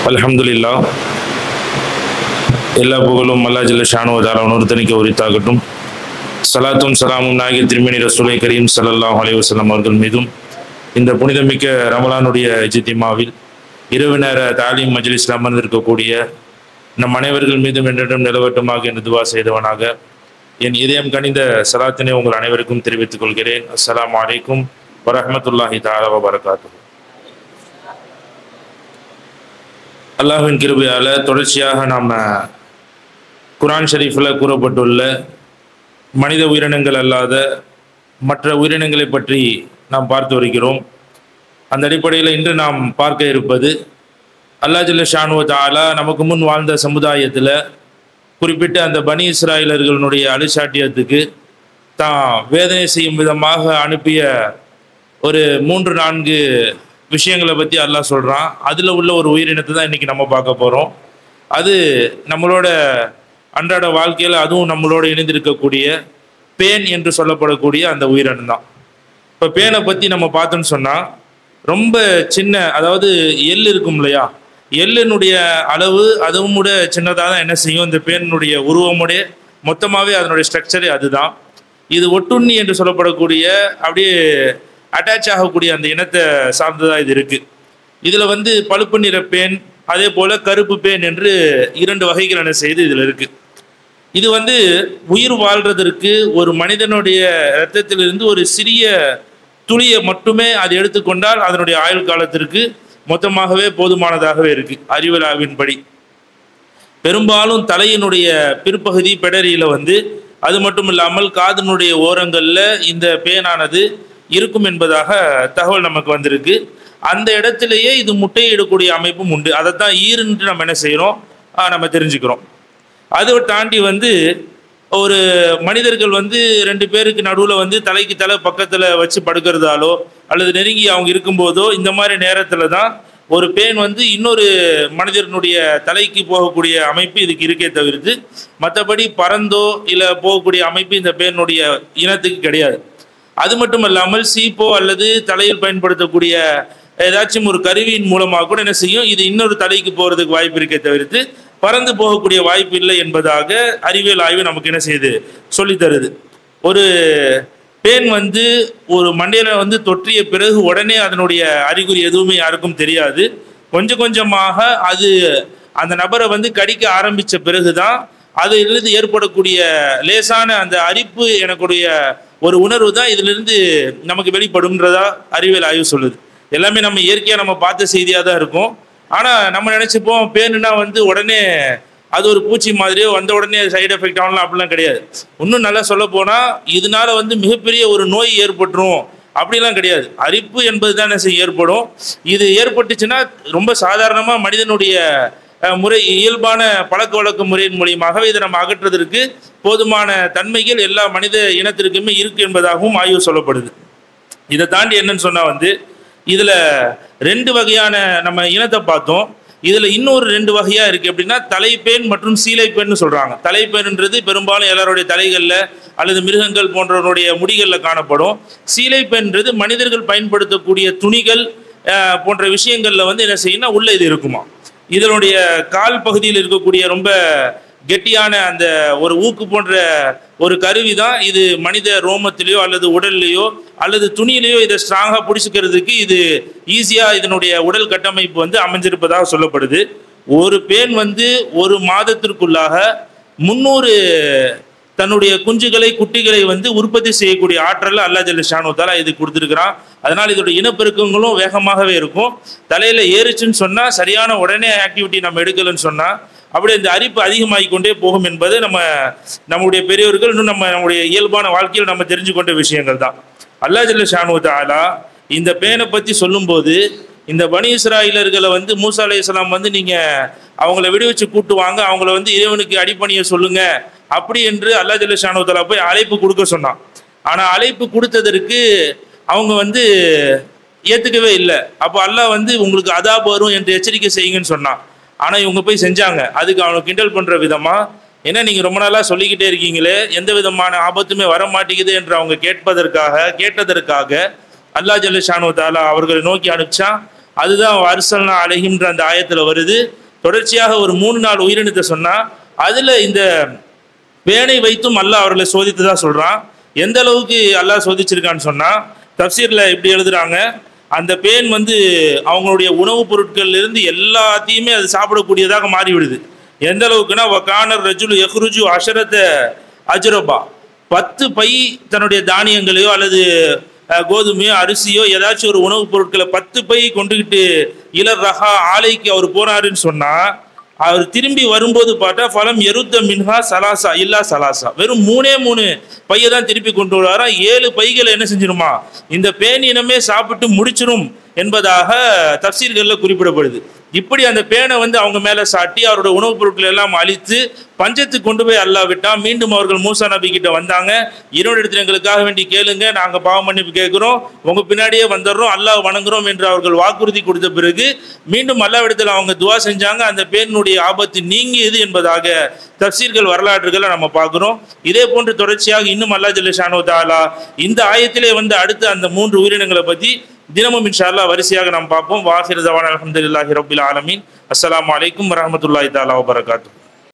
அல்ஹம்துலில்லாஹ் எல்லா புகழும் அல்லாஹ் ஜல்ல ஷானுஹு வ தஆலா ஒருத்தனுக்கு உரித்தாகட்டும். ஸலாத்தும் ஸலாமும் நாயக திருமேனி ரசூலை கரீம் ஸல்லல்லாஹு அலைஹி வஸல்லம் அவர்கள் மீதும் இந்த புனிதமிக்க ரமலானுடைய இஜ்திமாவில் இரவு நேர தாலீம் மஜ்லிஸில் அமர்ந்திருக்கக்கூடிய நம் அனைவர்கள் மீதும் என்றும் நிலவட்டுமாக என்று துவா செய்தவனாக என் இதயம் கனிந்த சலாத்தினை உங்கள் அனைவருக்கும் தெரிவித்துக் கொள்கிறேன். அஸ்ஸலாமு அலைக்கும் வரஹ்மத்துல்லாஹி தஆலா வ பரகாத்துஹு. அல்லாஹ்வின் கிருபையால் தொடர்ச்சியாக நாம் குர்ஆன் ஷரீஃபில் கூறப்பட்டுள்ள மனித உயிரினங்கள் அல்லாத மற்ற உயிரினங்களை பற்றி நாம் பார்த்து வருகிறோம். அந்த அடிப்படையில் இன்று நாம் பார்க்க இருப்பது அல்லாஹ் ஜல்ல ஷானுஹு வ தஆலா நமக்கு முன் வாழ்ந்த சமுதாயத்தில் குறிப்பிட்ட அந்த பனி இஸ்ராயலர்களுடைய அழிச்சாட்டியத்துக்கு தான் வேதனை செய்யும் விதமாக அனுப்பிய ஒரு 3-4 விஷயங்களை பற்றி அல்லாஹ் சொல்கிறான். அதில் உள்ள ஒரு உயிரினத்தை தான் இன்றைக்கி நம்ம பார்க்க போகிறோம். அது நம்மளோட அன்றாட வாழ்க்கையில் அதுவும் நம்மளோட இணைந்திருக்கக்கூடிய பேன் என்று சொல்லப்படக்கூடிய அந்த உயிரினம் தான். இப்போ பேனை பற்றி நம்ம பார்த்தோன்னு சொன்னால் ரொம்ப சின்ன, அதாவது எள் இருக்கும் இல்லையா, எள்ளினுடைய அளவு அதுவும் கூட சின்னதாக தான் என்ன செய்யும், இந்த பேனுடைய உருவமுடைய மொத்தமாகவே அதனுடைய ஸ்ட்ரக்சரே அதுதான். இது ஒட்டுண்ணி என்று சொல்லப்படக்கூடிய அப்படியே அட்டாச் ஆகக்கூடிய அந்த இனத்தை சார்ந்ததாக இது இருக்குது. இதில் பழுப்பு நிற பேன், அதே போல் கருப்பு பேன் என்று 2 வகைகள் என்ன செய்து இதில் இருக்குது. இது உயிர் வாழ்கிறதற்கு ஒரு மனிதனுடைய இரத்தத்திலிருந்து ஒரு சிறிய துளியை மட்டுமே அது எடுத்துக்கொண்டால் அதனுடைய ஆயுள் காலத்திற்கு மொத்தமாகவே போதுமானதாகவே இருக்குது. அறிவியல் ஆய்வின்படி பெரும்பாலும் தலையினுடைய பிற்பகுதி பெடரியில் அது மட்டும் இல்லாமல் காதினுடைய ஓரங்களில் இந்த பேனானது இருக்கும் என்பதாக தகவல் நமக்கு வந்திருக்கு. அந்த இடத்திலேயே இது முட்டையிடக்கூடிய அமைப்பும் உண்டு. அதைத்தான் ஈருன்ட்டு நம்ம என்ன செய்கிறோம், நம்ம தெரிஞ்சுக்கிறோம். அதை தாண்டி ஒரு மனிதர்கள் 2 பேருக்கு நடுவில் தலைக்கு தலை பக்கத்தில் வச்சு படுக்கிறதாலோ அல்லது நெருங்கி அவங்க இருக்கும்போதோ இந்த மாதிரி நேரத்தில் தான் ஒரு பேன் இன்னொரு மனிதனுடைய தலைக்கு போகக்கூடிய அமைப்பு இதுக்கு இருக்கே தவிர்த்து மற்றபடி பறந்தோ இல்லை போகக்கூடிய அமைப்பு இந்த பேனுடைய இனத்துக்கு கிடையாது. அது மட்டும் இல்லாமல் சீப்போ அல்லது தலையில் பயன்படுத்தக்கூடிய ஏதாச்சும் ஒரு கருவியின் மூலமாக கூட என்ன செய்யும், இது இன்னொரு தலைக்கு போகிறதுக்கு வாய்ப்பு இருக்கே தவிர்த்து பறந்து போகக்கூடிய வாய்ப்பு இல்லை என்பதாக அறிவியல் ஆய்வு நமக்கு என்ன செய்யுது, சொல்லித்தருது. ஒரு பேன் ஒரு மண்டையில் தொற்றிய பிறகு உடனே அதனுடைய அறிகுறி எதுவுமே யாருக்கும் தெரியாது. கொஞ்சம் கொஞ்சமாக அது அந்த நபரை கடிக்க ஆரம்பித்த பிறகுதான் அதிலிருந்து ஏற்படக்கூடிய லேசான அந்த அரிப்பு எனக்குடைய ஒரு உணர்வு தான் இதிலிருந்து நமக்கு வெளிப்படும்ன்றதா அறிவியல் ஆய்வு சொல்லுது. எல்லாமே நம்ம இயற்கையாக நம்ம பார்த்த செய்தியாக தான் இருக்கும். ஆனால் நம்ம நினச்சிப்போம் பேனுனா உடனே அது ஒரு பூச்சி மாதிரியோ வந்த உடனே சைடு எஃபெக்ட் ஆகலாம், அப்படிலாம் கிடையாது. இன்னும் நல்லா சொல்ல போனால் இதனால மிகப்பெரிய ஒரு நோய் ஏற்பட்டுரும் அப்படிலாம் கிடையாது. அரிப்பு என்பது தான் என்ன செய்ய ஏற்படும். இது ஏற்பட்டுச்சுன்னா ரொம்ப சாதாரணமாக மனிதனுடைய முறை இயல்பான பழக்க வழக்க முறையின் மூலியமாகவே இதை நம்ம அகற்றுவதற்கு போதுமான தன்மைகள் எல்லா மனித இனத்திற்குமே இருக்கு என்பதாகவும் ஆய்வு சொல்லப்படுது. இதை தாண்டி என்னன்னு சொன்னால் இதில் 2 வகையான நம்ம இனத்தை பார்த்தோம். இதில் இன்னொரு 2 வகையாக இருக்குது. எப்படின்னா தலைப்பேன் மற்றும் சீலைப்பேன்னு சொல்கிறாங்க. தலைப்பேன்ன்றது பெரும்பாலும் எல்லாருடைய தலைகளில் அல்லது மிருகங்கள் போன்றவருடைய முடிகளில் காணப்படும். சீலைப்பேன்ன்றது மனிதர்கள் பயன்படுத்தக்கூடிய துணிகள் போன்ற விஷயங்களில் என்ன செய்யணும்னா உள்ள இது இருக்குமா. இதனுடைய கால் பகுதியில் இருக்கக்கூடிய ரொம்ப கெட்டியான அந்த ஒரு ஊக்கு போன்ற ஒரு கருவி தான் இது மனித ரோமத்திலேயோ அல்லது உடல்லையோ அல்லது துணியிலையோ இதை ஸ்ட்ராங்காக பிடிச்சிக்கிறதுக்கு இது ஈஸியாக இதனுடைய உடல் கட்டமைப்பு அமைஞ்சிருப்பதாக சொல்லப்படுது. ஒரு பேன் ஒரு மாதத்திற்குள்ளாக 300 தன்னுடைய குஞ்சுகளை குட்டிகளை உற்பத்தி செய்யக்கூடிய ஆற்றல் அல்லாஹ் ஜல்ல ஷானுஹு வ தஆலா இது கொடுத்துருக்கிறான். அதனால் இதோட இனப்பெருக்கங்களும் வேகமாகவே இருக்கும். தலையில் ஏறிச்சுன்னு சொன்னால் சரியான உடனே ஆக்டிவிட்டி நம்ம எடுக்கலன்னு சொன்னால் அப்படியே இந்த அரிப்பு அதிகமாகி கொண்டே போகும் என்பது நம்முடைய பெரியவர்கள் இன்னும் நம்முடைய இயல்பான வாழ்க்கையில் நம்ம தெரிஞ்சு கொண்ட விஷயங்கள் தான். அல்லாஹ் ஜல்ல ஷானுஹு வ தஆலா இந்த பேனை பற்றி சொல்லும்போது இந்த பனி இஸ்ராயலர்களை மூசா அலைஹிஸ்ஸலாம் நீங்கள் அவங்கள விடுவிச்சு கூட்டு வாங்க, அவங்கள இறைவனுக்கு அடிப்பணிய சொல்லுங்க அப்படி என்று அல்லாஹ் ஜல்ல ஷானுஹு வ தஆலா போய் அழைப்பு கொடுக்க சொன்னான். ஆனால் அழைப்பு கொடுத்ததற்கு அவங்க ஏற்றுக்கவே இல்லை. அப்போ அல்லாஹ் உங்களுக்கு அதாப் வரும் என்று எச்சரிக்கை செய்யுங்கன்னு சொன்னான். ஆனால் இவங்க போய் செஞ்சாங்க. அதுக்கு அவனை கிண்டல் பண்ணுற விதமாக, ஏன்னா நீங்கள் ரொம்ப நாளாக சொல்லிக்கிட்டே இருக்கீங்களே எந்த விதமான ஆபத்துமே வர மாட்டேங்குது என்று அவங்க கேட்டதற்காக அல்லாஹ் ஜல்ல ஷானு தஆலா அவர்களை நோக்கி அனுப்பிச்சான். அதுதான் அர்சல்னா அலைஹிம்ன்ற அந்த ஆயத்துல வருது. தொடர்ச்சியாக ஒரு 3-4 உயிரினத்தை சொன்னா அதுல இந்த பேனை வைத்தும் அல்லாஹ் அவர்களை சோதித்ததா சொல்றான். எந்த அளவுக்கு அல்லாஹ் சோதிச்சிருக்கான்னு சொன்னா தஃப்சீர்ல இப்படி எழுதுறாங்க, அந்த பேன் அவங்களுடைய உணவுப் பொருட்கள்ல இருந்து எல்லாத்தையுமே அது சாப்பிடக்கூடியதாக மாறிவிடுது. எந்த அளவுக்குன்னா வகானர் ரஜுல் யஹ்ருஜு அஷரத அஜ்ரபா, 10 பை தன்னுடைய தானியங்களையோ அல்லது கோதுமையோ அரிசியோ ஏதாச்சும் ஒரு உணவுப் பொருட்களை 10 பை கொண்டுகிட்டு இலர் ரஹா ஆலைக்கு அவர் போனாருன்னு சொன்னா அவர் திரும்பி வரும்போது பார்த்தா ஃபலம் எருத்த மின்ஹா சலாசா இல்லா சலாசா, வெறும் 3 பையை தான் திருப்பி கொண்டு வராரா. 7 பைகளை என்ன செஞ்சிருமா இந்த பேனினமே சாப்பிட்டு முடிச்சிரும் என்பதாக தஃப்சீர்களில் குறிப்பிடப்படுது. இப்படி அந்த பேனை அவங்க மேலே சாட்டி அவரோட உணவுப் பொருட்களை எல்லாம் அழித்து பஞ்சத்துக்கு கொண்டு போய் அல்லாஹ் விட்டான். மீண்டும் அவர்கள் மூசா நபி கிட்ட வந்தாங்க, இடத்துல எங்களுக்காக வேண்டி கேளுங்க, நாங்கள் பாவ மன்னிப்பு கேட்குறோம், உங்க பின்னாடியே வந்துடுறோம், அல்லாஹ் வணங்குறோம் என்று அவர்கள் வாக்குறுதி கொடுத்த பிறகு மீண்டும் அல்லாஹ்விடத்தில் அவங்க துவா செஞ்சாங்க. அந்த பேனுடைய ஆபத்து நீங்கியது என்பதாக தஃப்சீர்கள் வரலாற்றுகளை நம்ம பார்க்குறோம். இதே போன்று தொடர்ச்சியாக இன்னும் அல்லாஹ் ஜல்ல ஷானு தஆலா இந்த ஆயத்திலே அடுத்து அந்த 3 உயிரினங்களை பற்றி தினமும் இன்ஷா அல்லாஹ் வரிசையாக நாம் பார்ப்போம். வாஹிர் தவானா அல்ஹம்துலில்லாஹி ரப்பில் ஆலமீன். அஸ்ஸலாமு அலைக்கும் வரஹ்மத்துல்லாஹி தஆலா வபரகாத்துஹு.